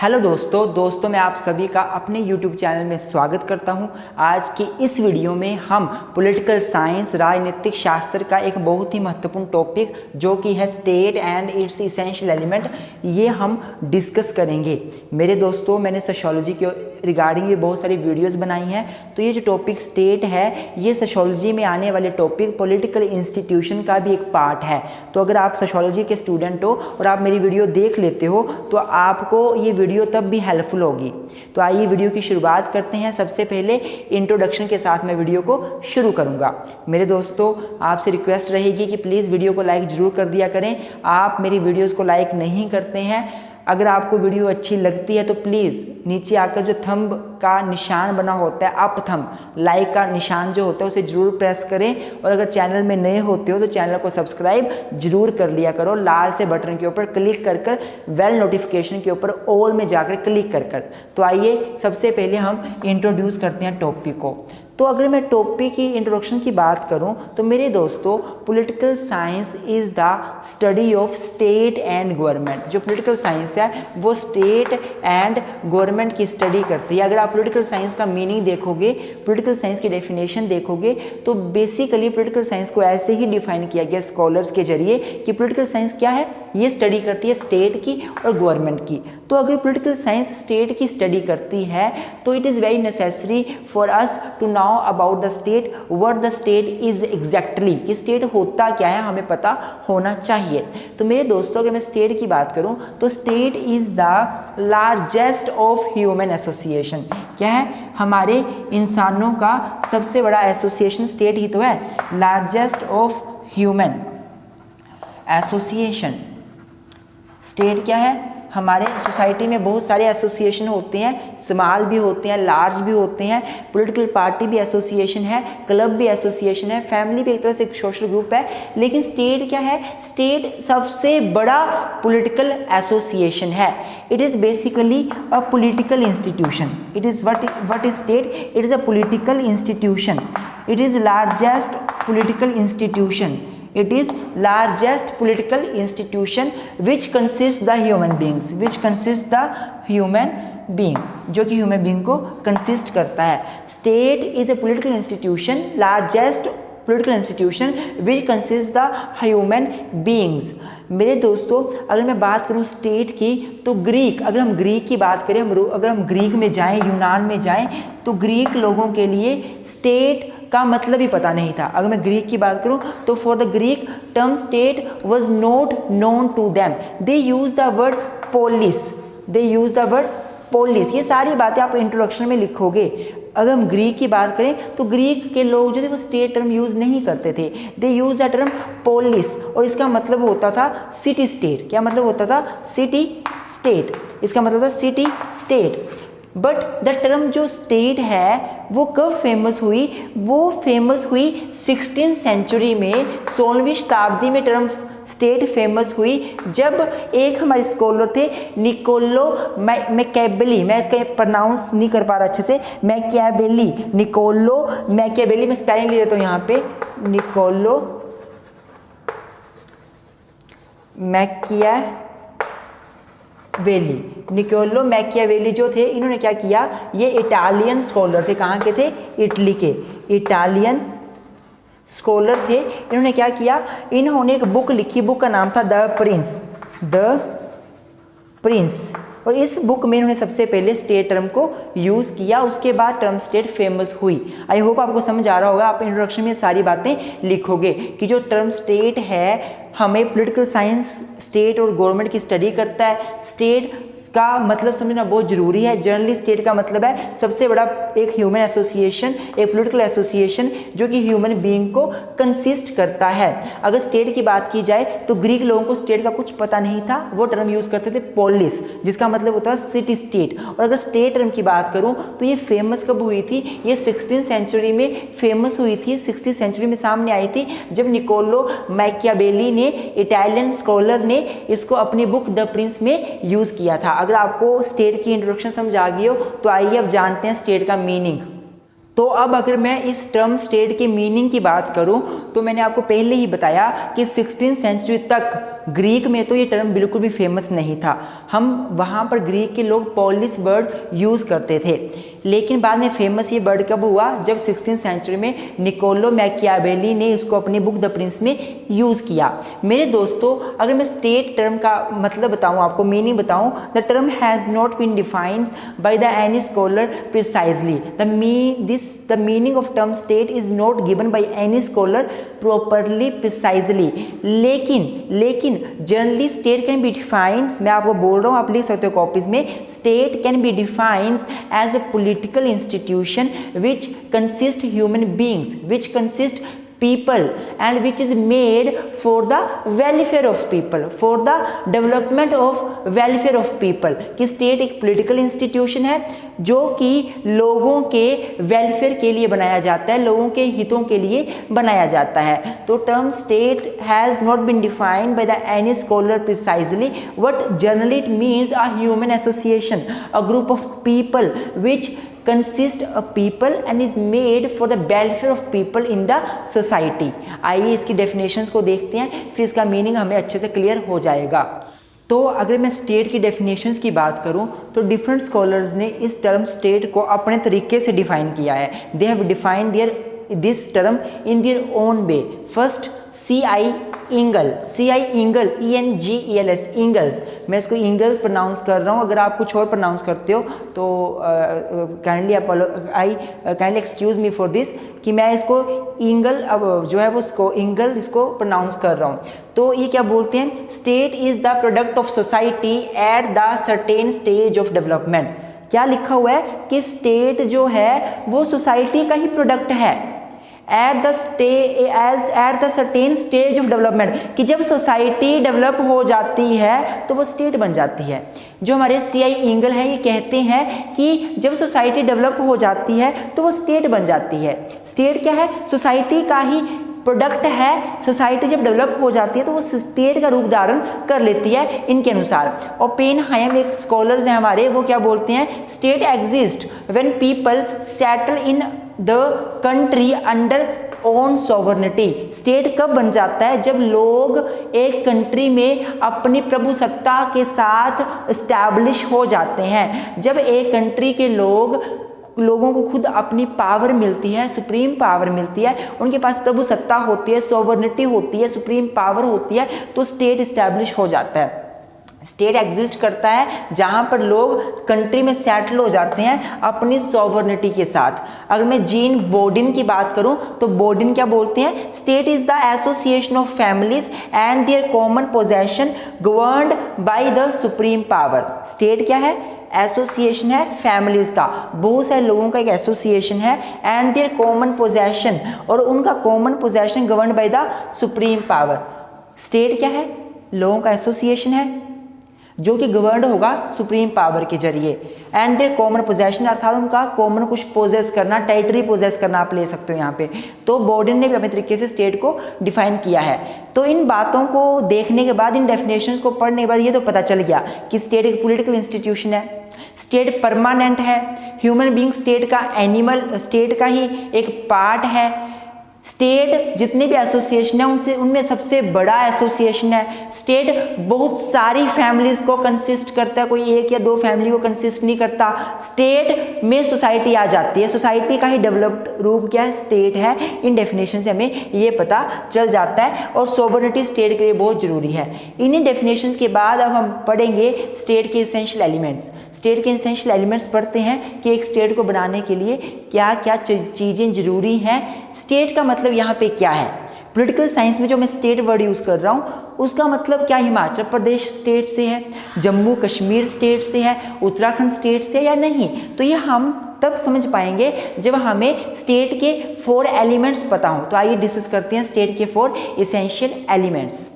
Hello दोस्तों मैं आप सभी का अपने YouTube चैनल में स्वागत करता हूं। आज की इस वीडियो में हम पॉलिटिकल साइंस राजनीतिक शास्त्र का एक बहुत ही महत्वपूर्ण टॉपिक जो कि है state and it's essential element, ये हम डिस्कस करेंगे। मेरे दोस्तों, मैंने सोशियोलॉजी के रिगार्डिंग ये बहुत सारी वीडियोस बनाई हैं। तो ये जो टॉपिक स्टेट है, ये सोशियोलॉजी में आने वाले टॉपिक पॉलिटिकल इंस्टीट्यूशन का भी एक पार्ट है। तो अगर आप सोशियोलॉजी के स्टूडेंट हो और आप मेरी वीडियो देख लेते हो तो आपको ये वीडियो तब भी हेल्पफुल होगी। तो आइए वीडियो की शुरुआत करते हैं। सबसे पहले इंट्रोडक्शन के साथ मैं वीडियो को शुरू करूंगा। मेरे दोस्तों, आपसे रिक्वेस्ट रहेगी कि प्लीज़ वीडियो को लाइक ज़रूर कर दिया करें। आप मेरी वीडियोस को लाइक नहीं करते हैं। अगर आपको वीडियो अच्छी लगती है तो प्लीज़ नीचे आकर जो थंब का निशान बना होता है, अप थंब, लाइक का निशान जो होता है, उसे ज़रूर प्रेस करें। और अगर चैनल में नए होते हो तो चैनल को सब्सक्राइब जरूर कर लिया करो। लाल से बटन के ऊपर क्लिक कर कर वेल नोटिफिकेशन के ऊपर ऑल में जाकर क्लिक कर कर। तो आइए सबसे पहले हम इंट्रोड्यूस करते हैं टॉपिक को। तो अगर मैं टॉपिक की इंट्रोडक्शन की बात करूं तो मेरे दोस्तों, political science is the study of state and government. जो पॉलिटिकल साइंस है वो स्टेट एंड गवर्नमेंट की स्टडी करती है। अगर आप पॉलिटिकल साइंस का मीनिंग देखोगे, पॉलिटिकल साइंस की डेफिनेशन देखोगे तो बेसिकली पॉलिटिकल साइंस को ऐसे ही डिफाइन किया गया स्कॉलर्स के जरिए कि पॉलिटिकल साइंस क्या है, ये स्टडी करती है स्टेट की और गवर्नमेंट की। तो अगर पॉलिटिकल साइंस स्टेट की स्टडी करती है तो it is very necessary for us to know about the state, what the state is exactly, कि स्टेट होता क्या है हमें पता होना चाहिए। तो मेरे दोस्तों, अगर मैं स्टेट की बात करूं तो state is the largest of human association. क्या है? हमारे इंसानों का सबसे बड़ा एसोसिएशन स्टेट ही तो है। Largest of human association state क्या है? हमारे सोसाइटी में बहुत सारे एसोसिएशन होते हैं, स्मॉल भी होते हैं, लार्ज भी होते हैं। पॉलिटिकल पार्टी भी एसोसिएशन है, क्लब भी एसोसिएशन है, फैमिली भी एक तरह से एक सोशल ग्रुप है। लेकिन स्टेट क्या है? स्टेट सबसे बड़ा पॉलिटिकल एसोसिएशन है। It is basically a political institution. It is what is state? It is a political institution. It is largest political institution. It is largest political institution which consists the human beings, which consists the human being, जो कि human being को consist करता है। State is a political institution, largest political institution which consist the human beings. मेरे दोस्तों, अगर मैं बात करूं स्टेट की तो ग्रीक, अगर हम ग्रीक की बात करें, अगर हम ग्रीक में जाएं, यूनान में जाएं, तो ग्रीक लोगों के लिए स्टेट का मतलब ही पता नहीं था। अगर मैं ग्रीक की बात करूं तो for the Greek term state was not known to them. They use the word polis, they use the word polis. ये सारी बातें आप इंट्रोडक्शन में लिखोगे। अगर हम ग्रीक की बात करें तो ग्रीक के लोग जो थे वो स्टेट टर्म यूज़ नहीं करते थे। दे यूज द टर्म पोलिस, और इसका मतलब होता था सिटी स्टेट। क्या मतलब होता था? City state. इसका मतलब था city state. But the term जो स्टेट है वो कब फेमस हुई? वो फेमस हुई 16वीं सेंचुरी में, 16वीं शताब्दी में टर्म स्टेट फेमस हुई जब एक हमारे स्कॉलर थे निकोलो मैकियावेली, मैं इसका प्रोनाउंस नहीं कर पा रहा अच्छे से, मैकियावेली, निकोलो मैकियावेली। मैं स्पेलिंग ले देता हूँ यहाँ पे, निकोलो निकोलो मैकियावेली जो थे, इन्होंने क्या किया? ये इटालियन स्कॉलर थे। कहाँ के थे? इटली के इटालियन स्कॉलर थे। इन्होंने क्या किया? इन्होंने एक बुक लिखी, बुक का नाम था द प्रिंस। और इस बुक में इन्होंने सबसे पहले स्टेट टर्म को यूज़ किया। उसके बाद टर्म स्टेट फेमस हुई। आई होप आपको समझ आ रहा होगा। आप इंट्रोडक्शन में सारी बातें लिखोगे कि जो टर्म स्टेट है, हमें पॉलिटिकल साइंस स्टेट और गवर्नमेंट की स्टडी करता है। स्टेट का मतलब समझना बहुत ज़रूरी है। जनरली स्टेट का मतलब है सबसे बड़ा एक ह्यूमन एसोसिएशन, एक पॉलिटिकल एसोसिएशन जो कि ह्यूमन बीइंग को कंसिस्ट करता है। अगर स्टेट की बात की जाए तो ग्रीक लोगों को स्टेट का कुछ पता नहीं था। वो टर्म यूज़ करते थे पोलिस, जिसका मतलब होता है सिटी स्टेट। और अगर स्टेट टर्म की बात करूँ तो ये फेमस कब हुई थी? ये 16वीं सेंचुरी में फेमस हुई थी। 16वीं सेंचुरी में सामने आई थी जब निकोलो मैकियावेली ने, इटालियन स्कॉलर ने, इसको अपनी बुक द प्रिंस में यूज़ किया था। अगर आपको स्टेट की इंट्रोडक्शन समझ आ गई हो तो आइए अब जानते हैं स्टेट का मीनिंग। तो अब अगर मैं इस टर्म स्टेट की मीनिंग की बात करूं तो मैंने आपको पहले ही बताया कि 16th सेंचुरी तक ग्रीक में तो ये टर्म बिल्कुल भी फेमस नहीं था। हम वहाँ पर ग्रीक के लोग पोलिस वर्ड यूज़ करते थे, लेकिन बाद में फेमस ये वर्ड कब हुआ, जब 16th सेंचुरी में निकोलो मैकियावेली ने इसको अपनी बुक द प्रिंस में यूज़ किया। मेरे दोस्तों, अगर मैं स्टेट टर्म का मतलब बताऊँ, आपको मीनिंग बताऊँ, the term has not been defined by the any scholar precisely. The meaning of term state is not given by any scholar properly precisely। लेकिन generally state can be defined, मैं आपको बोल रहा हूँ, आप लिख सकते हो कॉपीज में, state can be defined as a political institution which consists human beings, which consist people and which is made for the welfare of people, for the development of welfare of people। कि state एक political institution है जो कि लोगों के welfare के लिए बनाया जाता है, लोगों के हितों के लिए बनाया जाता है। तो term state has not been defined by the any scholar precisely, but generally it means a human association, a group of people which consist of people and is made for the welfare of people in the society। आइए इसकी definitions को देखते हैं, फिर इसका meaning हमें अच्छे से क्लियर हो जाएगा। तो अगर मैं स्टेट की डेफिनेशंस की बात करूं तो डिफरेंट स्कॉलर्स ने इस टर्म स्टेट को अपने तरीके से डिफाइन किया है। They have defined this term in their own way. First C.I. Ingalls, ENGELS, Ingalls, मैं इसको इंगल्स प्रोनाउंस कर रहा हूँ, अगर आप कुछ और प्रोनाउंस करते हो तो kindly excuse me for this, कि मैं इसको इंगल अब जो है वो इसको इंगल इसको प्रोनाउंस कर रहा हूँ। तो ये क्या बोलते हैं, state is the product of society at the certain stage of development. क्या लिखा हुआ है कि स्टेट जो है वो सोसाइटी का ही प्रोडक्ट है at the certain stage of development, कि जब सोसाइटी डेवलप हो जाती है तो वो स्टेट बन जाती है। जो हमारे C.I. इंगल हैं ये कहते हैं कि जब सोसाइटी डेवलप हो जाती है तो वो स्टेट बन जाती है। स्टेट क्या है, सोसाइटी का ही प्रोडक्ट है। सोसाइटी जब डेवलप हो जाती है तो वो स्टेट का रूप धारण कर लेती है इनके अनुसार। और पेनहाइम एक स्कॉलर्स हैं हमारे, वो क्या बोलते हैं, state exist when people settle in the country under own sovereignty. State कब बन जाता है, जब लोग एक कंट्री में अपनी प्रभुसत्ता के साथ इस्टेब्लिश हो जाते हैं। जब एक कंट्री के लोगों को खुद अपनी पावर मिलती है, सुप्रीम पावर मिलती है, उनके पास प्रभुसत्ता होती है, सॉवर्निटी होती है, सुप्रीम पावर होती है, तो स्टेट इस्टेब्लिश हो जाता है। स्टेट एग्जिस्ट करता है जहाँ पर लोग कंट्री में सेटल हो जाते हैं अपनी सॉवर्निटी के साथ। अगर मैं जीन बोर्डिन की बात करूँ तो बोर्डिन क्या बोलते हैं, state is the association of families and their common possession governed by the supreme power. State क्या है, एसोसिएशन है फैमिलीज का, बहुत सारे लोगों का एक एसोसिएशन है, एंड देयर कॉमन पोजेशन, और उनका common possession governed by the supreme power. State क्या है, लोगों का एसोसिएशन है जो कि गवर्नड होगा सुप्रीम पावर के जरिए, एंड देयर कॉमन पोजेशन अर्थात उनका कॉमन कुछ पोजेस करना, टेरिटरी पोजेस करना आप ले सकते हो यहाँ पे। तो बोर्डिन ने भी अपने तरीके से स्टेट को डिफाइन किया है। तो इन बातों को देखने के बाद, इन डेफिनेशंस को पढ़ने के बाद ये तो पता चल गया कि स्टेट एक पॉलिटिकल इंस्टीट्यूशन है, स्टेट परमानेंट है, ह्यूमन बीइंग स्टेट का एनिमल, स्टेट का ही एक पार्ट है। स्टेट जितने भी एसोसिएशन है उनमें सबसे बड़ा एसोसिएशन है। स्टेट बहुत सारी फैमिलीज को कंसिस्ट करता है, कोई एक या दो फैमिली को कंसिस्ट नहीं करता। स्टेट में सोसाइटी आ जाती है, सोसाइटी का ही डेवलप्ड रूप क्या है, स्टेट है। इन डेफिनेशन से हमें ये पता चल जाता है, और सोवरेनिटी स्टेट के लिए बहुत ज़रूरी है। इन्हीं डेफिनेशन के बाद अब हम पढ़ेंगे स्टेट के इसेंशियल एलिमेंट्स। स्टेट के इसेंशियल एलिमेंट्स पढ़ते हैं कि एक स्टेट को बनाने के लिए क्या क्या चीज़ें ज़रूरी हैं। स्टेट का मतलब यहाँ पे क्या है, पॉलिटिकल साइंस में जो मैं स्टेट वर्ड यूज़ कर रहा हूँ उसका मतलब क्या हिमाचल प्रदेश स्टेट से है, जम्मू कश्मीर स्टेट से है, उत्तराखंड स्टेट से या नहीं। तो ये हम तब समझ पाएंगे जब हमें स्टेट के 4 एलिमेंट्स पता हों। तो आइए डिस्कस करते हैं स्टेट के 4 इसेंशियल एलिमेंट्स।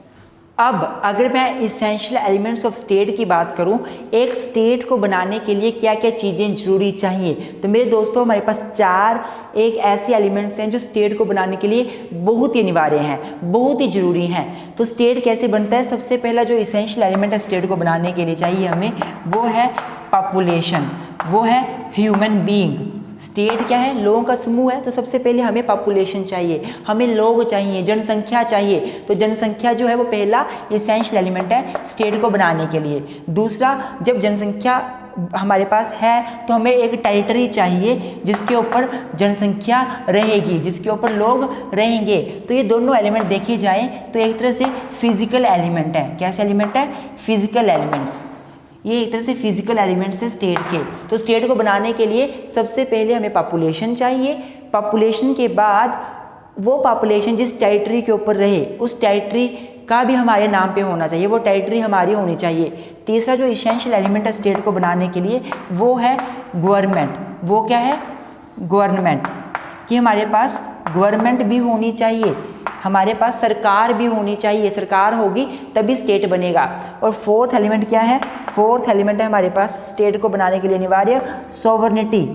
अब अगर मैं इसेंशियल एलिमेंट्स ऑफ स्टेट की बात करूं, एक स्टेट को बनाने के लिए क्या क्या चीज़ें जरूरी चाहिए, तो मेरे दोस्तों हमारे पास 4 एक ऐसे एलिमेंट्स हैं जो स्टेट को बनाने के लिए बहुत ही अनिवार्य हैं, बहुत ही ज़रूरी हैं। तो स्टेट कैसे बनता है, सबसे पहला जो इसेंशियल एलिमेंट है स्टेट को बनाने के लिए चाहिए हमें, वो है पॉपुलेशन, वो है ह्यूमन बीइंग। स्टेट क्या है? लोगों का समूह है। तो सबसे पहले हमें पॉपुलेशन चाहिए, हमें लोग चाहिए, जनसंख्या चाहिए। तो जनसंख्या जो है वो पहला इसेंशियल एलिमेंट है स्टेट को बनाने के लिए। दूसरा, जब जनसंख्या हमारे पास है तो हमें एक टेरिटरी चाहिए जिसके ऊपर जनसंख्या रहेगी, जिसके ऊपर लोग रहेंगे। तो ये दोनों एलिमेंट देखे जाएं तो एक तरह से फिजिकल एलिमेंट है। कैसे एलिमेंट है? Physical elements. ये एक तरह से फिजिकल एलिमेंट्स है स्टेट के। तो स्टेट को बनाने के लिए सबसे पहले हमें पॉपुलेशन चाहिए। पॉपुलेशन के बाद वो पॉपुलेशन जिस टेरिटरी के ऊपर रहे उस टेरिटरी का भी हमारे नाम पे होना चाहिए, वो टेरिटरी हमारी होनी चाहिए। तीसरा जो इसेंशियल एलिमेंट है स्टेट को बनाने के लिए वो है गवर्नमेंट। वो क्या है? गवर्नमेंट। कि हमारे पास गवर्नमेंट भी होनी चाहिए, हमारे पास सरकार भी होनी चाहिए। सरकार होगी तभी स्टेट बनेगा। और फोर्थ एलिमेंट क्या है? फोर्थ एलिमेंट है हमारे पास स्टेट को बनाने के लिए अनिवार्य सोवरेनिटी।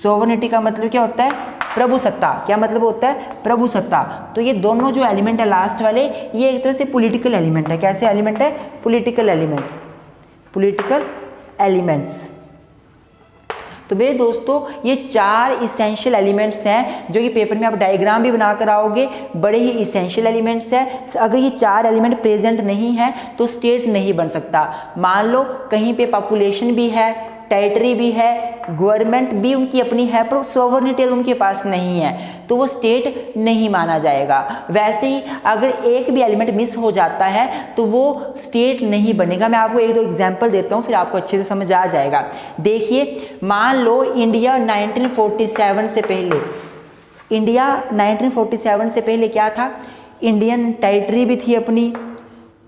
सोवरेनिटी का मतलब क्या होता है? प्रभुसत्ता। क्या मतलब होता है? प्रभुसत्ता। तो ये दोनों जो एलिमेंट है लास्ट वाले, ये एक तरह से पॉलिटिकल एलिमेंट है। कैसे एलिमेंट है? Political element. Political elements. तो मेरे दोस्तों ये 4 इसेंशियल एलिमेंट्स हैं जो कि पेपर में आप डायग्राम भी बनाकर आओगे। बड़े ही इसेंशियल एलिमेंट्स हैं। अगर ये 4 एलिमेंट प्रेजेंट नहीं है तो स्टेट नहीं बन सकता। मान लो कहीं पे पॉपुलेशन भी है, टेरिटरी भी है, गवर्नमेंट भी उनकी अपनी है, पर सोवरेनिटी उनके पास नहीं है, तो वो स्टेट नहीं माना जाएगा। वैसे ही अगर एक भी एलिमेंट मिस हो जाता है तो वो स्टेट नहीं बनेगा। मैं आपको 1-2 एग्जांपल देता हूँ, फिर आपको अच्छे से समझ आ जाएगा। देखिए, मान लो इंडिया 1947 से पहले, इंडिया 1947 से पहले क्या था? इंडियन टेरिटरी भी थी अपनी,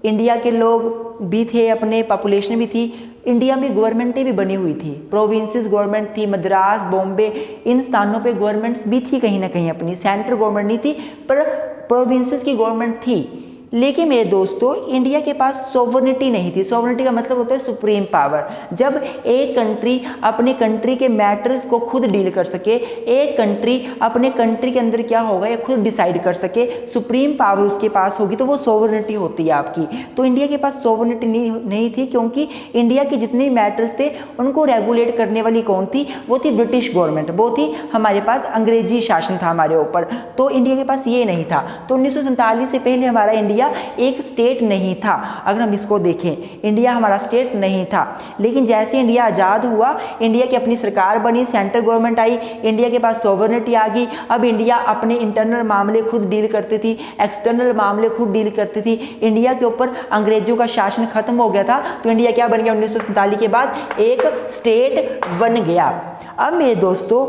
इंडिया के लोग भी थे अपने, पॉपुलेशन भी थी। इंडिया में गवर्नमेंटें भी बनी हुई थी, प्रोविंसेस गवर्नमेंट थी, मद्रास, बॉम्बे, इन स्थानों पे गवर्नमेंट्स भी थी कहीं ना कहीं अपनी। सेंट्रल गवर्नमेंट नहीं थी पर प्रोविंसेस की गवर्नमेंट थी। लेकिन मेरे दोस्तों इंडिया के पास सोवरेनिटी नहीं थी। सोवरेनिटी का मतलब होता है सुप्रीम पावर। जब एक कंट्री अपने कंट्री के मैटर्स को खुद डील कर सके, एक कंट्री अपने कंट्री के अंदर क्या होगा ये खुद डिसाइड कर सके, सुप्रीम पावर उसके पास होगी, तो वो सोवरेनिटी होती है आपकी। तो इंडिया के पास सोवरेनिटी नहीं थी, क्योंकि इंडिया के जितने मैटर्स थे उनको रेगुलेट करने वाली कौन थी? वो थी ब्रिटिश गवर्नमेंट। वो थी हमारे पास, अंग्रेजी शासन था हमारे ऊपर। तो इंडिया के पास ये नहीं था। तो 1947 से पहले हमारा इंडिया एक स्टेट नहीं था। अगर हम इसको देखें, इंडिया हमारा स्टेट नहीं था। लेकिन जैसे इंडिया आज़ाद हुआ, इंडिया की अपनी सरकार बनी, सेंट्रल गवर्नमेंट आई, इंडिया के पास सोवरेनिटी आ गई। अब इंडिया अपने इंटरनल मामले खुद डील करती थी, एक्सटर्नल मामले खुद डील करती थी। इंडिया के ऊपर अंग्रेजों का शासन खत्म हो गया था, तो इंडिया क्या बन गया? 1947 के बाद एक स्टेट बन गया। अब मेरे दोस्तों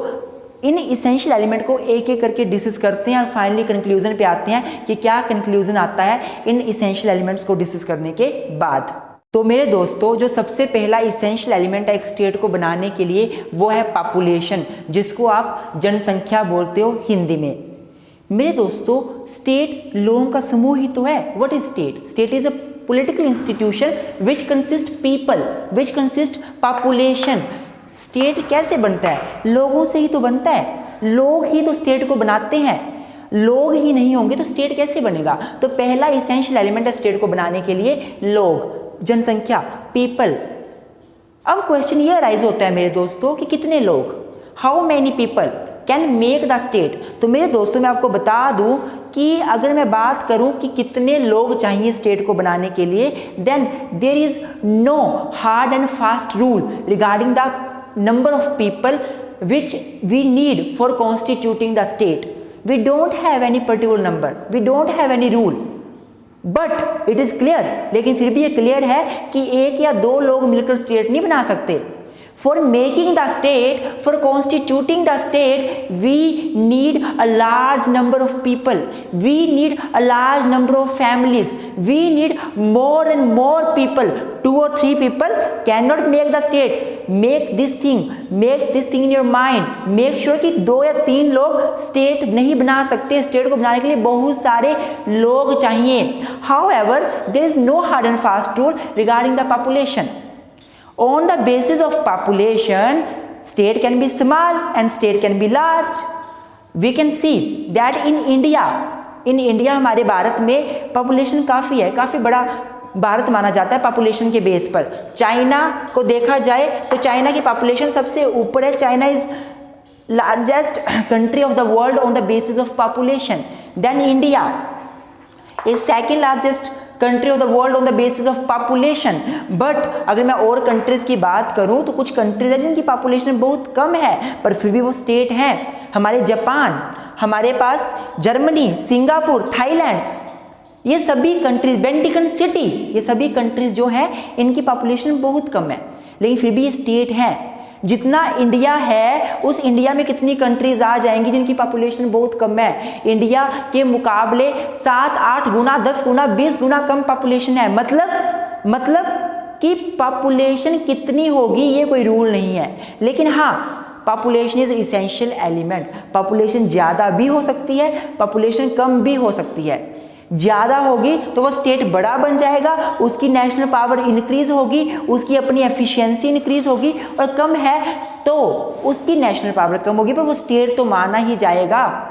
इन इसेंशियल एलिमेंट को एक एक करके डिस्कस करते हैं और फाइनली कंक्लूजन पे आते हैं कि क्या कंक्लूजन आता है इन इसेंशियल एलिमेंट्स को डिस्कस करने के बाद। तो मेरे दोस्तों जो सबसे पहला इसेंशियल एलिमेंट है एक स्टेट को बनाने के लिए वो है पॉपुलेशन, जिसको आप जनसंख्या बोलते हो हिंदी में। मेरे दोस्तों स्टेट लोगों का समूह ही तो है। What is state? State is a political institution which consist people, which consist population। State कैसे बनता है? लोगों से ही तो बनता है। लोग ही तो स्टेट को बनाते हैं। लोग ही नहीं होंगे तो स्टेट कैसे बनेगा? तो पहला इसेंशियल एलिमेंट है स्टेट को बनाने के लिए लोग, जनसंख्या, पीपल। अब क्वेश्चन ये अराइज होता है मेरे दोस्तों कि कितने लोग, how many people can make the state. तो मेरे दोस्तों मैं आपको बता दूं कि अगर मैं बात करूं कि कितने लोग चाहिए स्टेट को बनाने के लिए, then there is no hard and fast rule regarding the number of people which we need for constituting the state. We don't have any particular number, we don't have any rule, but it is clear, लेकिन फिर भी ये clear है कि एक या दो लोग मिलकर स्टेट नहीं बना सकते। For making the state, for constituting the state, we need a large number of people. We need a large number of families. We need more and more people. 2 or 3 people cannot make the state. Make this thing in your mind. Make sure कि 2 या 3 लोग state नहीं बना सकते। state को बनाने के लिए बहुत सारे लोग चाहिए। However, there is no hard and fast rule regarding the population. On the basis of population, state can be small and state can be large. We can see that in India हमारे भारत में population काफ़ी है, काफ़ी बड़ा भारत माना जाता है population के बेस पर। चाइना को देखा जाए तो चाइना की पॉपुलेशन सबसे ऊपर है। China is largest country of the world on the basis of population. Then India is second largest country of the world on the basis of population. But अगर मैं और कंट्रीज की बात करूं तो कुछ कंट्रीज हैं जिनकी पॉपुलेशन बहुत कम है पर फिर भी वो स्टेट हैं। हमारे जापान, हमारे पास जर्मनी, सिंगापुर, थाईलैंड, ये सभी कंट्रीज, वेटिकन सिटी, ये सभी कंट्रीज जो हैं इनकी पॉपुलेशन बहुत कम है लेकिन फिर भी ये स्टेट हैं। जितना इंडिया है उस इंडिया में कितनी कंट्रीज आ जाएंगी जिनकी पॉपुलेशन बहुत कम है। इंडिया के मुकाबले 7-8 गुना, 10 गुना, 20 गुना कम पॉपुलेशन है। मतलब कि पॉपुलेशन कितनी होगी ये कोई रूल नहीं है, लेकिन हाँ population is essential element. Population ज़्यादा भी हो सकती है, पॉपुलेशन कम भी हो सकती है। ज़्यादा होगी तो वो स्टेट बड़ा बन जाएगा, उसकी नेशनल पावर इंक्रीज होगी, उसकी अपनी एफिशिएंसी इंक्रीज होगी, और कम है तो उसकी नेशनल पावर कम होगी पर वो स्टेट तो माना ही जाएगा।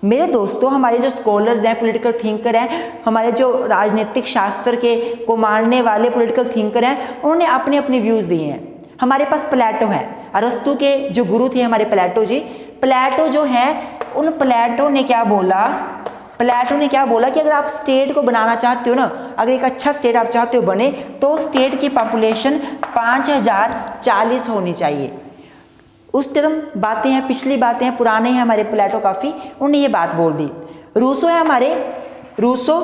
मेरे दोस्तों, हमारे जो स्कॉलर्स हैं, पॉलिटिकल थिंकर हैं, हमारे जो राजनीतिक शास्त्र के को मानने वाले पॉलिटिकल थिंकर हैं, उन्होंने अपने अपने व्यूज़ दिए हैं। हमारे पास प्लेटो हैं, अरस्तु के जो गुरु थे हमारे प्लेटो जी। प्लेटो जो हैं, उन प्लेटो ने क्या बोला कि अगर आप स्टेट को बनाना चाहते हो ना, अगर एक अच्छा स्टेट आप चाहते हो बने, तो स्टेट की पॉपुलेशन 5040 होनी चाहिए। उस टर्म बातें हैं, पिछली बातें हैं, पुराने हैं हमारे प्लेटो काफ़ी, उन्होंने ये बात बोल दी। रूसो है हमारे, रूसो,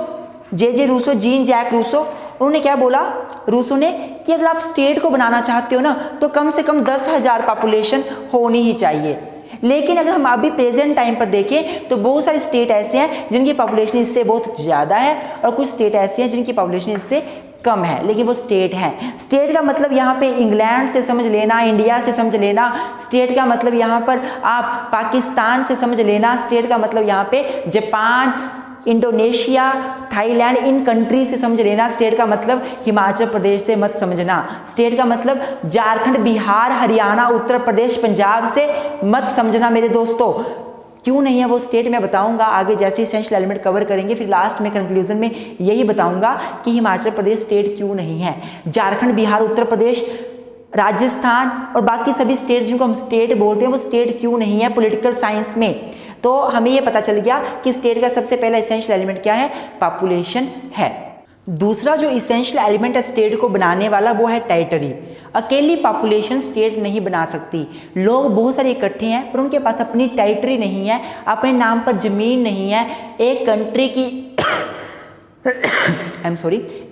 जे रूसो, जीन जैक रूसो, उन्होंने क्या बोला, रूसो ने, कि अगर आप स्टेट को बनाना चाहते हो ना तो कम से कम 10,000 पॉपुलेशन होनी ही चाहिए। लेकिन अगर हम अभी प्रेजेंट टाइम पर देखें तो बहुत सारे स्टेट ऐसे हैं जिनकी पॉपुलेशन इससे बहुत ज़्यादा है और कुछ स्टेट ऐसे हैं जिनकी पॉपुलेशन इससे कम है, लेकिन वो स्टेट हैं। स्टेट का मतलब यहाँ पे इंग्लैंड से समझ लेना, इंडिया से समझ लेना। स्टेट का मतलब यहाँ पर आप पाकिस्तान से समझ लेना। स्टेट का मतलब यहाँ पे Japan, Indonesia, Thailand, in country से समझ लेना। स्टेट का मतलब हिमाचल प्रदेश से मत समझना। स्टेट का मतलब झारखंड, बिहार, हरियाणा, उत्तर प्रदेश, पंजाब से मत समझना मेरे दोस्तों। क्यों नहीं है वो स्टेट, मैं बताऊंगा आगे जैसे इसेंशियल एलिमेंट कवर करेंगे, फिर लास्ट में कंक्लूजन में यही बताऊंगा कि हिमाचल प्रदेश स्टेट क्यों नहीं है। झारखंड, बिहार, उत्तर प्रदेश, राजस्थान और बाकी सभी स्टेट जिनको हम स्टेट बोलते हैं वो स्टेट क्यों नहीं है पॉलिटिकल साइंस में। तो हमें ये पता चल गया कि स्टेट का सबसे पहला इसेंशियल एलिमेंट क्या है, पॉपुलेशन है। दूसरा जो इसेंशियल एलिमेंट है स्टेट को बनाने वाला वो है टेरिटरी। अकेली पॉपुलेशन स्टेट नहीं बना सकती। लोग बहुत सारे इकट्ठे हैं पर उनके पास अपनी टेरिटरी नहीं है, अपने नाम पर ज़मीन नहीं है। एक कंट्री की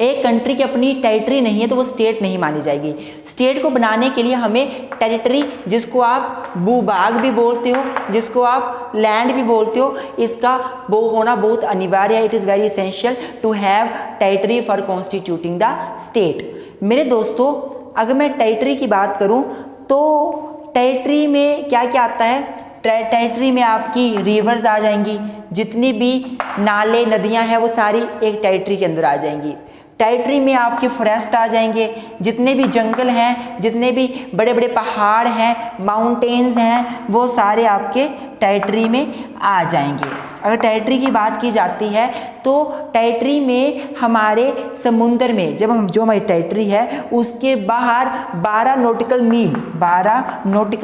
एक कंट्री की अपनी टेरिटरी नहीं है तो वो स्टेट नहीं मानी जाएगी। स्टेट को बनाने के लिए हमें टेरिटरी, जिसको आप भूभाग भी बोलते हो, जिसको आप लैंड भी बोलते हो, इसका वो होना बहुत अनिवार्य है। It is very essential to have territory for constituting the state. मेरे दोस्तों, अगर मैं टेरिटरी की बात करूं तो टेरिटरी में क्या क्या आता है। टेरिटरी में आपकी रिवर्स आ जाएंगी, जितनी भी नाले नदियां हैं वो सारी एक टेरिटरी के अंदर आ जाएंगी। टेरिटरी में आपके फॉरेस्ट आ जाएंगे, जितने भी जंगल हैं, जितने भी बड़े बड़े पहाड़ हैं, माउंटेन्स हैं, वो सारे आपके टेरिटरी में आ जाएंगे। अगर टेरिटरी की बात की जाती है तो टेरिटरी में हमारे समुंदर में जो हमारी टेरिटरी है उसके बाहर 12 नॉटिकल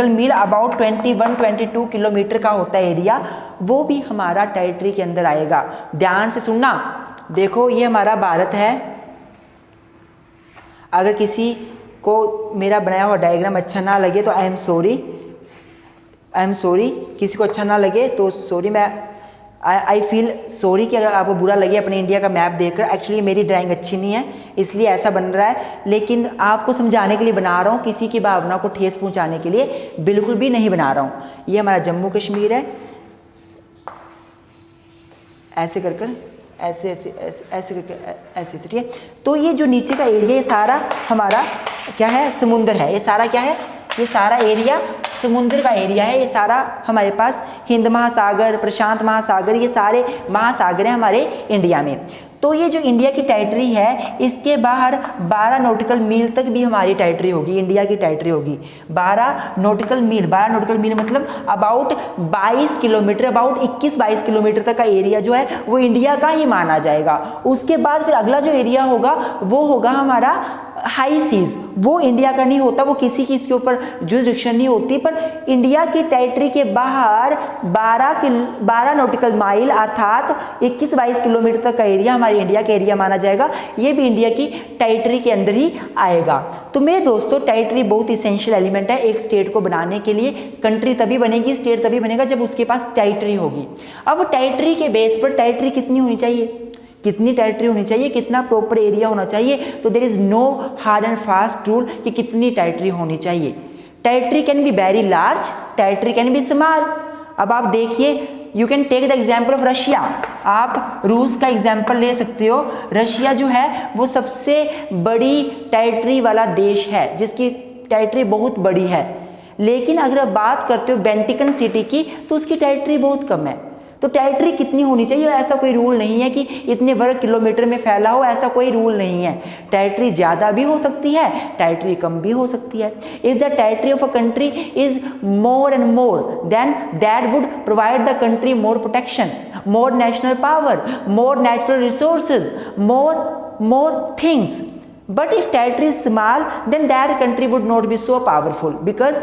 मील अबाउट 21-22 किलोमीटर का होता है एरिया, वो भी हमारा टेरिटरी के अंदर आएगा। ध्यान से सुनना, देखो ये हमारा भारत है। अगर किसी को मेरा बनाया हुआ डायग्राम अच्छा ना लगे तो आई एम सॉरी, किसी को अच्छा ना लगे तो सॉरी, मैं आई फील सॉरी कि अगर आपको बुरा लगे अपने इंडिया का मैप देखकर। एक्चुअली मेरी ड्राइंग अच्छी नहीं है इसलिए ऐसा बन रहा है, लेकिन आपको समझाने के लिए बना रहा हूँ, किसी की भावना को ठेस पहुँचाने के लिए बिल्कुल भी नहीं बना रहा हूँ। ये हमारा जम्मू कश्मीर है, ऐसे कर कर ऐसे ऐसे ऐसे ऐसे करके ऐसे, ठीक है। तो ये जो नीचे का एरिया ये सारा हमारा क्या है, समुंदर है। ये सारा क्या है, ये सारा एरिया समुद्र का एरिया है, ये सारा हमारे पास हिंद महासागर, प्रशांत महासागर, ये सारे महासागर हैं हमारे इंडिया में। तो ये जो इंडिया की टेरिटरी है, इसके बाहर 12 नॉटिकल मील तक भी हमारी टेरिटरी होगी, इंडिया की टेरिटरी होगी। 12 नॉटिकल मील मतलब अबाउट 22 किलोमीटर, अबाउट 21-22 किलोमीटर तक का एरिया जो है वो इंडिया का ही माना जाएगा। उसके बाद फिर अगला जो एरिया होगा वो होगा हमारा हाई सीज, वो इंडिया का नहीं होता, वो किसी की इसके ऊपर जुरिडिक्शन नहीं होती। पर इंडिया की टेरिटरी के बाहर 12 नॉटिकल माइल अर्थात 21-22 किलोमीटर तक का एरिया हमारे इंडिया का एरिया माना जाएगा। ये भी इंडिया की टेरिटरी के अंदर ही आएगा। तो मेरे दोस्तों, टेरिटरी बहुत इसेंशियल एलिमेंट है एक स्टेट को बनाने के लिए। कंट्री तभी बनेगी, स्टेट तभी बनेगा जब उसके पास टेरिटरी होगी। अब टेरिटरी के बेस पर टेरिटरी कितनी होनी चाहिए, कितनी टेरिटरी होनी चाहिए, कितना प्रॉपर एरिया होना चाहिए, तो there is no hard and fast rule कि कितनी टेरिटरी होनी चाहिए। Territory can be very large, territory can be small. अब आप देखिए, you can take the example of Russia, आप रूस का एग्जाम्पल ले सकते हो। रशिया जो है वो सबसे बड़ी टेरिटरी वाला देश है, जिसकी टेरिटरी बहुत बड़ी है। लेकिन अगर आप बात करते हो वेटिकन सिटी की, तो उसकी टेरिटरी बहुत कम है। तो टेरिटरी कितनी होनी चाहिए, ऐसा कोई रूल नहीं है कि इतने वर्ग किलोमीटर में फैला हो, ऐसा कोई रूल नहीं है। टेरिटरी ज़्यादा भी हो सकती है, टेरिटरी कम भी हो सकती है। If the territory of a country is more and more, then that would provide the country more protection, more national power, more natural resources, more things. But if territory is small, then that country would not be so powerful because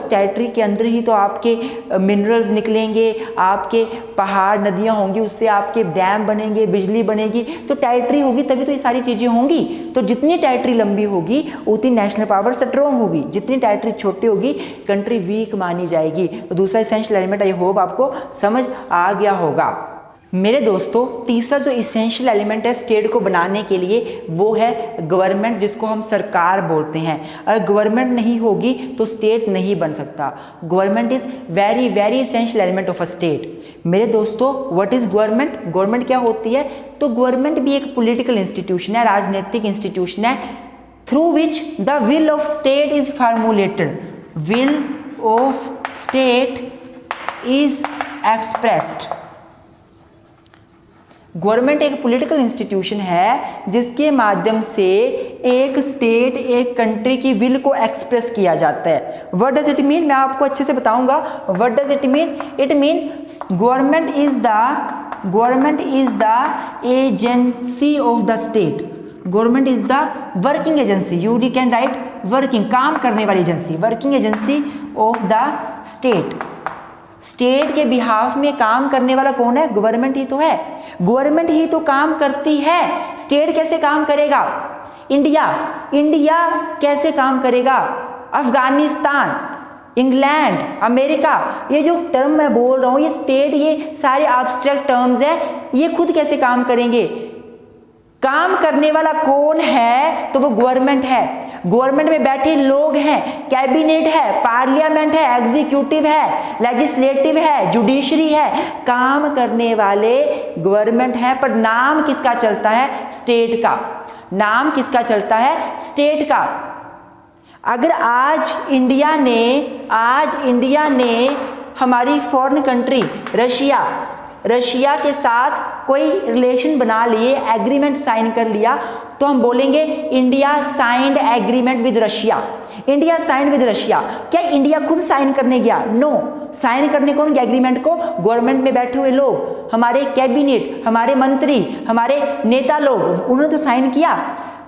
territory के अंदर ही तो आपके minerals निकलेंगे, आपके पहाड़ नदियाँ होंगी, उससे आपके डैम बनेंगे, बिजली बनेगी। तो टेरिटरी होगी तभी तो ये सारी चीज़ें होंगी। तो जितनी टेरिटरी लंबी होगी उतनी नेशनल पावर स्ट्रॉन्ग होगी, जितनी टेरिटरी छोटी होगी कंट्री वीक मानी जाएगी। तो दूसरा इसेंशियल एलिमेंट आई होप आपको समझ आ गया होगा। मेरे दोस्तों, तीसरा जो इसेंशियल एलिमेंट है स्टेट को बनाने के लिए वो है गवर्नमेंट, जिसको हम सरकार बोलते हैं। अगर गवर्नमेंट नहीं होगी तो स्टेट नहीं बन सकता। Government is very very essential element of a state. मेरे दोस्तों, व्हाट इज़ गवर्नमेंट? गवर्नमेंट क्या होती है? तो गवर्नमेंट भी एक पॉलिटिकल इंस्टीट्यूशन है, राजनीतिक इंस्टीट्यूशन है, through which the will of state is formulated. Will of state is expressed. Government एक पॉलिटिकल इंस्टीट्यूशन है जिसके माध्यम से एक स्टेट, एक कंट्री की विल को एक्सप्रेस किया जाता है। What does it mean? मैं आपको अच्छे से बताऊंगा। What does it mean? It mean government is the agency of the state. Government is the working agency, you can write working, काम करने वाली agency, working agency of the state. State के behalf में काम करने वाला कौन है? गवर्नमेंट ही तो है। गवर्नमेंट ही तो काम करती है, स्टेट कैसे काम करेगा? इंडिया कैसे काम करेगा? अफगानिस्तान, इंग्लैंड, अमेरिका, ये जो टर्म मैं बोल रहा हूँ, ये स्टेट, ये सारे एब्स्ट्रैक्ट टर्म्स हैं, ये खुद कैसे काम करेंगे? काम करने वाला कौन है? तो वो गवर्नमेंट है। गवर्नमेंट में बैठे लोग हैं, कैबिनेट है, पार्लियामेंट है, एग्जीक्यूटिव है, लेजिस्लेटिव है, जुडिशरी है। काम करने वाले गवर्नमेंट है, पर नाम किसका चलता है? स्टेट का। नाम किसका चलता है? स्टेट का। अगर आज इंडिया ने हमारी फॉरेन कंट्री रशिया के साथ कोई रिलेशन बना लिए, एग्रीमेंट साइन कर लिया, तो हम बोलेंगे India signed agreement with Russia. India signed with Russia. क्या इंडिया खुद साइन करने गया? नो। साइन करने कौन गया एग्रीमेंट को? गवर्नमेंट में बैठे हुए लोग, हमारे कैबिनेट, हमारे मंत्री, हमारे नेता लोग, उन्होंने तो साइन किया।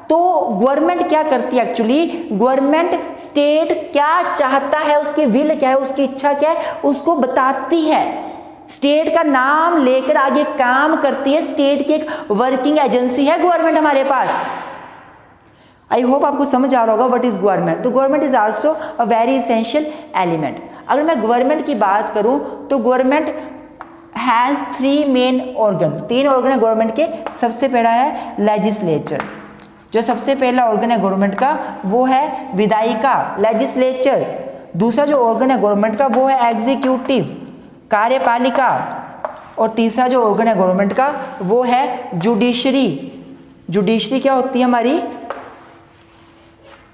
तो गवर्नमेंट क्या करती है एक्चुअली? गवर्नमेंट स्टेट क्या चाहता है, उसकी विल क्या है, उसकी इच्छा क्या है, उसको बताती है। स्टेट का नाम लेकर आगे काम करती है। स्टेट की एक वर्किंग एजेंसी है गवर्नमेंट हमारे पास। आई होप आपको समझ आ रहा होगा व्हाट इज गवर्नमेंट। तो government is also a very essential element. अगर मैं गवर्नमेंट की बात करूं तो government has 3 main organ. 3 organ है गवर्नमेंट के। सबसे पहला है लेजिस्लेचर, जो सबसे पहला ऑर्गन है गवर्नमेंट का वो है विधायिका, लेजिस्लेचर। दूसरा जो ऑर्गन है गवर्नमेंट का वो है एग्जीक्यूटिव, कार्यपालिका। और तीसरा जो ऑर्गन है गवर्नमेंट का वो है जुडिशरी। जुडिशरी क्या होती है?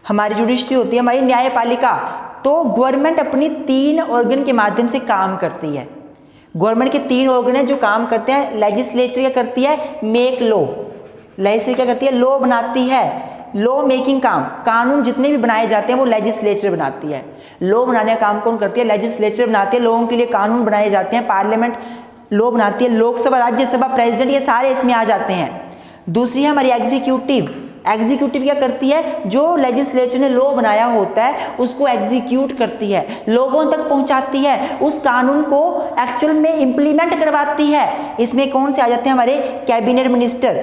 हमारी जुडिशरी होती है हमारी न्यायपालिका। तो गवर्नमेंट अपनी 3 ऑर्गन के माध्यम से काम करती है। गवर्नमेंट के 3 ऑर्गन है जो काम करते हैं। लेजिस्लेचर क्या करती है, मेक लॉ। लेजिस्लेचर क्या करती है, लॉ बनाती है, लॉ मेकिंग काम। कानून जितने भी बनाए जाते हैं वो लेजिस्लेचर बनाती है। लॉ बनाने का काम कौन करती है, लेजिस्लेचर बनाती है। लोगों के लिए कानून बनाए जाते हैं, पार्लियामेंट लॉ बनाती है। लोकसभा, राज्यसभा, प्रेसिडेंट, ये सारे इसमें आ जाते हैं। दूसरी है हमारी एग्जीक्यूटिव। एग्जीक्यूटिव क्या करती है, जो लेजिस्लेचर ने लॉ बनाया होता है उसको एग्जीक्यूट करती है, लोगों तक पहुंचाती है, उस कानून को एक्चुअल में इंप्लीमेंट करवाती है। इसमें कौन से आ जाते हैं हमारे कैबिनेट मिनिस्टर।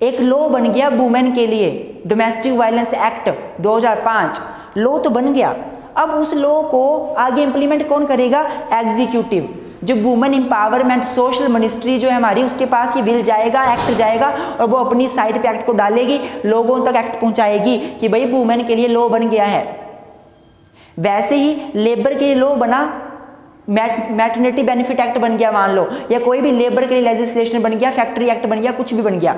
एक लॉ बन गया वुमेन के लिए, डोमेस्टिक वायलेंस एक्ट 2005, लॉ तो बन गया। अब उस लॉ को आगे इंप्लीमेंट कौन करेगा, एग्जीक्यूटिव। जो वुमेन एम्पावरमेंट सोशल मिनिस्ट्री जो है हमारी, उसके पास ये बिल जाएगा, एक्ट जाएगा, और वो अपनी साइड पे एक्ट को डालेगी, लोगों तक एक्ट पहुंचाएगी कि भाई वुमेन के लिए लॉ बन गया है। वैसे ही लेबर के लिए लॉ बना, मैटरनिटी बेनिफिट एक्ट बन गया मान लो, या कोई भी लेबर के लिए लेजिस्लेशन बन गया, फैक्ट्री एक्ट बन गया, कुछ भी बन गया,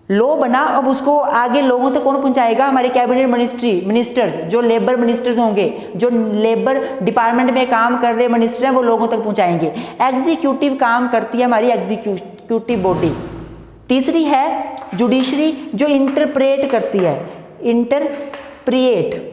लॉ बना। अब उसको आगे लोगों तक कौन पहुंचाएगा, हमारे कैबिनेट मिनिस्टर्स, जो लेबर मिनिस्टर्स होंगे, जो लेबर डिपार्टमेंट में काम कर रहे मिनिस्टर हैं, वो लोगों तक पहुंचाएंगे। एग्जीक्यूटिव काम करती है हमारी एग्जीक्यूटिव बॉडी। तीसरी है जुडिशरी, जो इंटरप्रेट करती है, इंटरप्रेट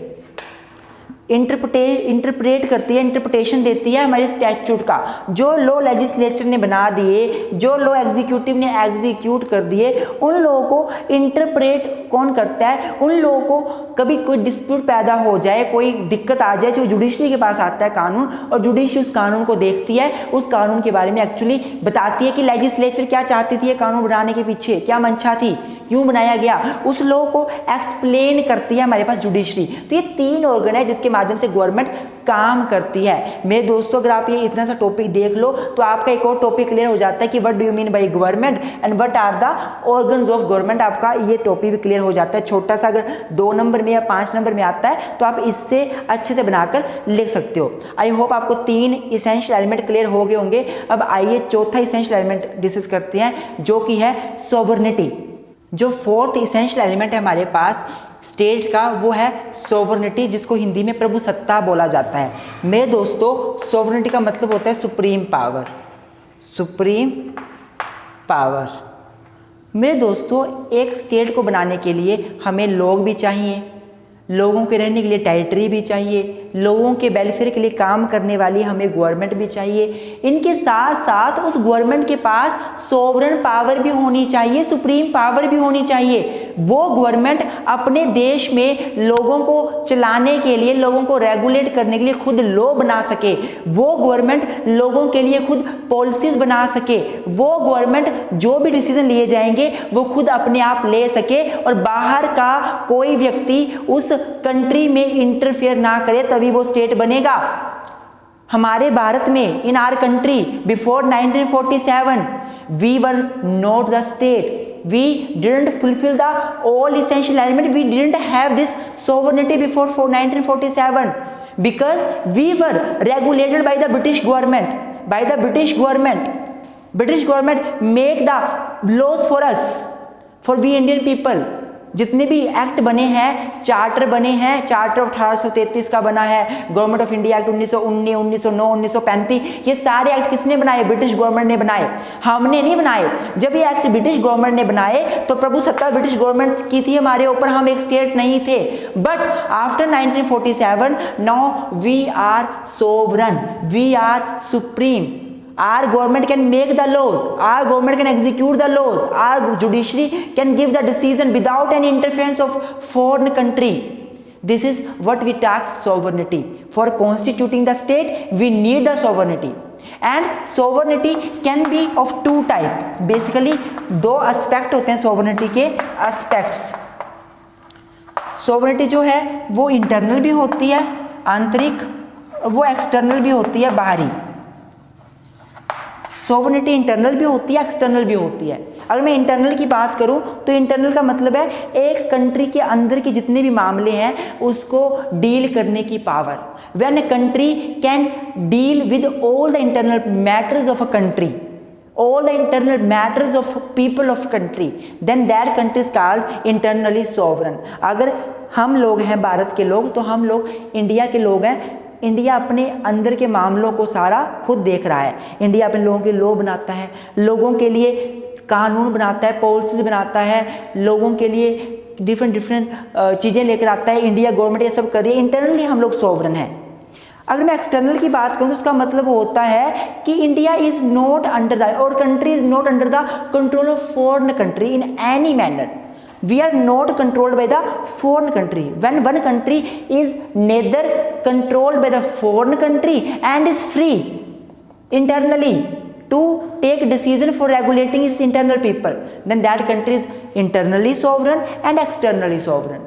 करती है, इंटरप्रिटेशन देती है हमारे स्टैट्यूट का। जो लॉ लेजिस्लेचर ने बना दिए, जो लॉ एग्जीक्यूटिव ने एग्जीक्यूट कर दिए, उन लोगों को इंटरप्रेट कौन करता है, उन लोगों को कभी कोई डिस्प्यूट पैदा हो जाए, कोई दिक्कत आ जाए, जो जुडिशरी के पास आता है कानून, और जुडिशरी उस कानून को देखती है, उस कानून के बारे में एक्चुअली बताती है कि लेजिस्लेचर क्या चाहती थी, ये कानून बनाने के पीछे क्या मंशा थी, क्यों बनाया गया, उस लॉ को एक्सप्लेन करती है हमारे पास जुडिशरी। तो ये 3 ऑर्गन है जिसके माध्यम से गवर्नमेंट काम करती है। मेरे दोस्तों, अगर आप ये इतना सा टॉपिक देख लो तो आपका एक और टॉपिक क्लियर हो जाता है कि what do you mean by government and what are the organs of government. आपका ये टॉपिक भी क्लियर हो जाता है। छोटा सा अगर 2 नंबर में या 5 नंबर में आता है तो आप इससे अच्छे से बनाकर लिख सकते हो। आई होप आपको 3 इसेंशियल एलिमेंट क्लियर हो गए होंगे। अब आइए चौथा इसेंशियल एलिमेंट डिस्कस करते हैं, जो कि है सोवरेनिटी। जो 4th इसेंशियल एलिमेंट है हमारे पास स्टेट का, वो है सोवरेनिटी, जिसको हिंदी में प्रभुसत्ता बोला जाता है। मेरे दोस्तों, सोवरेनिटी का मतलब होता है सुप्रीम पावर। Supreme power. मेरे दोस्तों, एक स्टेट को बनाने के लिए हमें लोग भी चाहिए, लोगों के रहने के लिए टेरिटरी भी चाहिए, लोगों के वेलफेयर के लिए काम करने वाली हमें गवर्नमेंट भी चाहिए। इनके साथ साथ उस गवर्नमेंट के पास सोवरेन पावर भी होनी चाहिए, सुप्रीम पावर भी होनी चाहिए। वो गवर्नमेंट अपने देश में लोगों को चलाने के लिए, लोगों को रेगुलेट करने के लिए खुद लॉ बना सके। वो गवर्नमेंट लोगों के लिए खुद पॉलिसीज बना सके। वो गवर्नमेंट जो भी डिसीजन लिए जाएंगे वो खुद अपने आप ले सके, और बाहर का कोई व्यक्ति उस कंट्री में इंटरफेयर ना करे, तभी वो स्टेट बनेगा। हमारे भारत में, in our country before 1947 we were not the state, we didn't fulfill the all essential element, we didn't have this sovereignty before 1947 because we were regulated by the British government. British government make the laws for us, for we Indian people. जितने भी act बने हैं, charter बने हैं, charter 1833 का बना है, government of India act 1919, 1909, 1935, ये सारे एक्ट किसने बनाए, ब्रिटिश गवर्नमेंट ने बनाए, हमने नहीं बनाए। जब ये एक्ट ब्रिटिश गवर्नमेंट ने बनाए तो प्रभुसत्ता ब्रिटिश गवर्नमेंट की थी हमारे ऊपर, हम एक स्टेट नहीं थे। But after 1947 now we are sovereign, we are supreme. Our government can make the laws, our government can execute the laws, our judiciary can give the decision without any interference of foreign country. This is what we talk sovereignty. For constituting the state, we need the sovereignty. And sovereignty can be of 2 types. Basically, 2 aspect होते हैं sovereignty के aspects. Sovereignty जो है वो internal भी होती है, आंतरिक, वो external भी होती है, बाहरी। सोवरेनिटी इंटरनल भी होती है, एक्सटर्नल भी होती है। अगर मैं इंटरनल की बात करूं तो इंटरनल का मतलब है एक कंट्री के अंदर के जितने भी मामले हैं उसको डील करने की power. When a country can deal with all the internal matters of a country, all the internal matters of people of country, then that country is called internally sovereign। अगर हम लोग हैं भारत के लोग तो हम लोग इंडिया के लोग हैं, इंडिया अपने अंदर के मामलों को सारा खुद देख रहा है। इंडिया अपने लोगों के लॉ बनाता है, लोगों के लिए कानून बनाता है, पॉलिसीज बनाता है, लोगों के लिए डिफरेंट चीज़ें लेकर आता है। इंडिया गवर्नमेंट ये सब कर रही है। इंटरनली हम लोग सॉवरन हैं। अगर मैं एक्सटर्नल की बात करूँ तो उसका मतलब होता है कि India is not under the और country is not under the control of foreign country in any manner. We are not controlled by the foreign country. When one country is neither controlled by the foreign country and is free internally to take decision for regulating its internal people, then that country is internally sovereign and externally sovereign.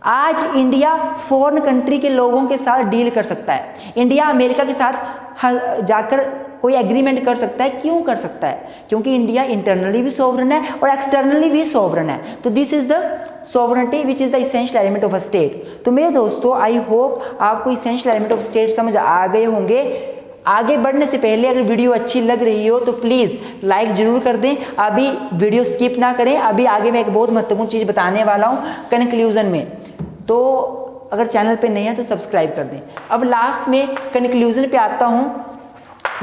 आज India foreign country के लोगों के साथ deal कर सकता है। India America के साथ जाकर कोई एग्रीमेंट कर सकता है। क्यों कर सकता है? क्योंकि इंडिया इंटरनली भी सोवरन है और एक्सटर्नली भी सोवरन है। तो this is the sovereignty which is the essential element of a state. तो मेरे दोस्तों, आई होप आपको इसेंशियल एलिमेंट ऑफ स्टेट समझ आ गए होंगे। आगे बढ़ने से पहले अगर वीडियो अच्छी लग रही हो तो प्लीज़ लाइक ज़रूर कर दें। अभी वीडियो स्किप ना करें। अभी आगे मैं एक बहुत महत्वपूर्ण चीज़ बताने वाला हूँ कंक्लूजन में, तो अगर चैनल पे नहीं है तो सब्सक्राइब कर दें। अब लास्ट में कंक्लूजन पे आता हूँ।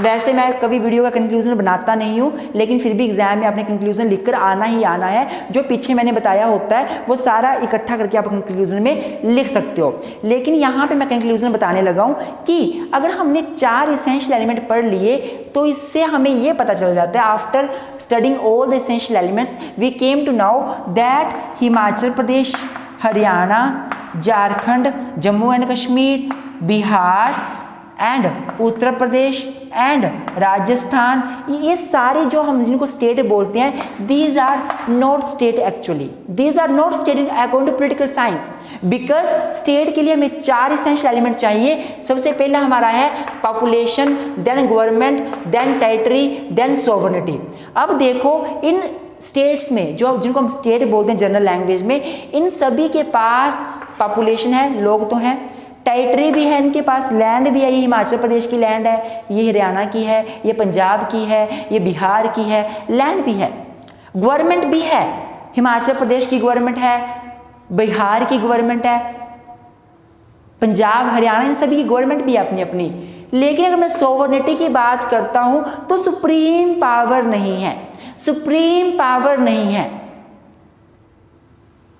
वैसे मैं कभी वीडियो का कंक्लूजन बनाता नहीं हूँ, लेकिन फिर भी एग्जाम में आपने कंक्लूजन लिखकर आना ही आना है। जो पीछे मैंने बताया होता है वो सारा इकट्ठा करके आप कंक्लूजन में लिख सकते हो। लेकिन यहाँ पे मैं कंक्लूजन बताने लगा हूँ कि अगर हमने 4 इसेंशियल एलिमेंट पढ़ लिए तो इससे हमें ये पता चल जाता है, after studying all the essential elements we came to know that Himachal Pradesh, Haryana, Jharkhand, Jammu and Kashmir, Bihar and Uttar Pradesh and Rajasthan, ये सारे जो हम जिनको स्टेट बोलते हैं, these are not state actually, these are not state in according to political science. Because state के लिए हमें 4 इसेंशियल एलिमेंट चाहिए। सबसे पहला हमारा है population, then government, then territory, then sovereignty. अब देखो इन स्टेट्स में जो जिनको हम स्टेट बोलते हैं जनरल लैंग्वेज में, इन सभी के पास पॉपुलेशन है, लोग तो हैं, टेरिटरी भी है, इनके पास लैंड भी है। ये हिमाचल प्रदेश की लैंड है, ये हरियाणा की है, ये पंजाब की है, ये बिहार की है, लैंड भी है। गवर्नमेंट भी है, हिमाचल प्रदेश की गवर्नमेंट है, बिहार की गवर्नमेंट है, पंजाब, हरियाणा, इन सभी की गवर्नमेंट भी है अपनी अपनी। लेकिन अगर मैं सोवरेनिटी की बात करता हूं तो सुप्रीम पावर नहीं है, सुप्रीम पावर नहीं है।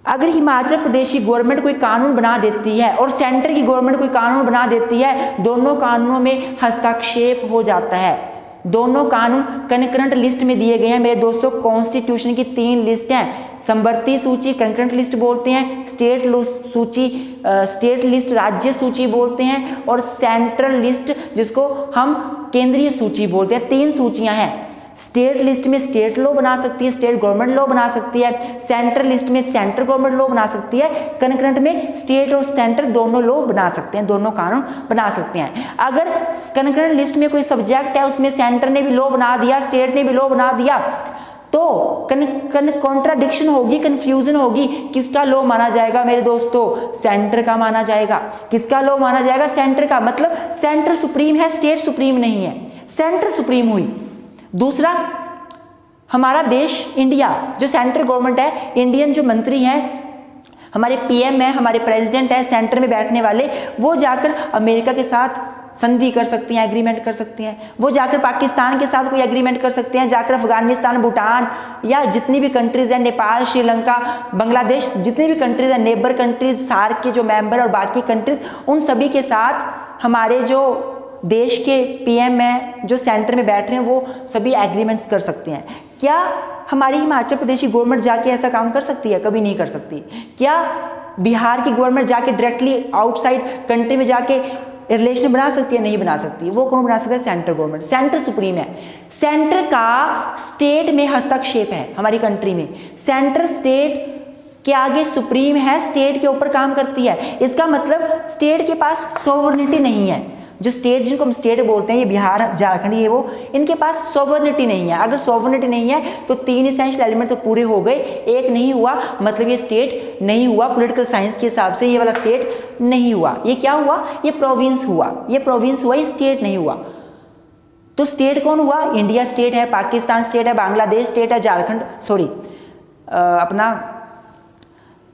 अगर हिमाचल प्रदेश की गवर्नमेंट कोई कानून बना देती है और सेंटर की गवर्नमेंट कोई कानून बना देती है, दोनों कानूनों में हस्तक्षेप हो जाता है। दोनों कानून कंकरेंट लिस्ट में दिए गए हैं मेरे दोस्तों। कॉन्स्टिट्यूशन की 3 लिस्ट हैं, समवर्ती सूची कंकरेंट लिस्ट बोलते हैं, स्टेट सूची स्टेट लिस्ट राज्य सूची बोलते हैं, और सेंट्रल लिस्ट जिसको हम केंद्रीय सूची बोलते हैं। 3 सूचियां हैं। स्टेट लिस्ट में स्टेट लॉ बना सकती है, स्टेट गवर्नमेंट लॉ बना सकती है, सेंट्रल लिस्ट में सेंट्रल गवर्नमेंट लॉ बना सकती है, कंकरेंट में स्टेट और सेंटर दोनों लॉ बना सकते हैं, दोनों कानून बना सकते हैं। अगर कंकरेंट लिस्ट में कोई सब्जेक्ट है उसमें सेंटर ने भी लॉ बना दिया, स्टेट ने भी लॉ बना दिया, तो कॉन्ट्राडिक्शन होगी, कंफ्यूजन होगी। किसका लॉ माना जाएगा मेरे दोस्तों? सेंटर का माना जाएगा। किसका लॉ माना जाएगा? सेंटर का। मतलब सेंटर सुप्रीम है, स्टेट सुप्रीम नहीं है, सेंटर सुप्रीम हुई। दूसरा, हमारा देश इंडिया जो सेंट्रल गवर्नमेंट है, इंडियन जो मंत्री हैं, हमारे पीएम है, हमारे प्रेसिडेंट है, सेंटर में बैठने वाले, वो जाकर अमेरिका के साथ संधि कर सकती हैं, एग्रीमेंट कर सकती हैं। वो जाकर पाकिस्तान के साथ कोई एग्रीमेंट कर सकते हैं, जाकर अफगानिस्तान, भूटान या जितनी भी कंट्रीज हैं, नेपाल, श्रीलंका, बांग्लादेश, जितनी भी कंट्रीज हैं, नेबर कंट्रीज, सार्क के जो मेंबर और बाकी कंट्रीज, उन सभी के साथ हमारे जो देश के पीएम हैं जो सेंटर में बैठ रहे हैं, वो सभी एग्रीमेंट्स कर सकते हैं। क्या हमारी हिमाचल प्रदेश की गवर्नमेंट जाके ऐसा काम कर सकती है? कभी नहीं कर सकती। क्या बिहार की गवर्नमेंट जाके डायरेक्टली आउटसाइड कंट्री में जाके रिलेशन बना सकती है? नहीं बना सकती। वो कौन बना सकता है? Central government. सेंटर सुप्रीम है। सेंटर का स्टेट में हस्तक्षेप है हमारी कंट्री में। सेंटर स्टेट के आगे सुप्रीम है, स्टेट के ऊपर काम करती है। इसका मतलब स्टेट के पास सोवरेनिटी नहीं है। जो स्टेट जिनको हम स्टेट बोलते हैं, ये बिहार, झारखंड, ये वो, इनके पास सोवरेनिटी नहीं है। अगर सोवरेनिटी नहीं है तो 3 इसेंशियल एलिमेंट तो पूरे हो गए, एक नहीं हुआ, मतलब ये स्टेट नहीं हुआ। पॉलिटिकल साइंस के हिसाब से ये वाला स्टेट नहीं हुआ। ये क्या हुआ? ये प्रोविंस हुआ। ये प्रोविंस हुआ, ये स्टेट नहीं हुआ। तो स्टेट कौन हुआ? इंडिया स्टेट है, पाकिस्तान स्टेट है, बांग्लादेश स्टेट है, झारखंड, सॉरी अपना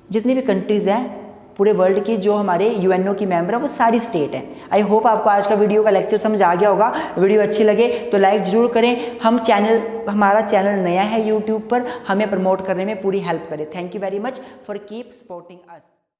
जितनी भी कंट्रीज़ हैं पूरे वर्ल्ड की जो हमारे यूएनओ की मेंबर है वो सारी स्टेट है। आई होप आपको आज का वीडियो का लेक्चर समझ आ गया होगा। वीडियो अच्छी लगे तो लाइक ज़रूर करें। हमारा चैनल नया है यूट्यूब पर, हमें प्रमोट करने में पूरी हेल्प करें। Thank you very much for keep supporting us.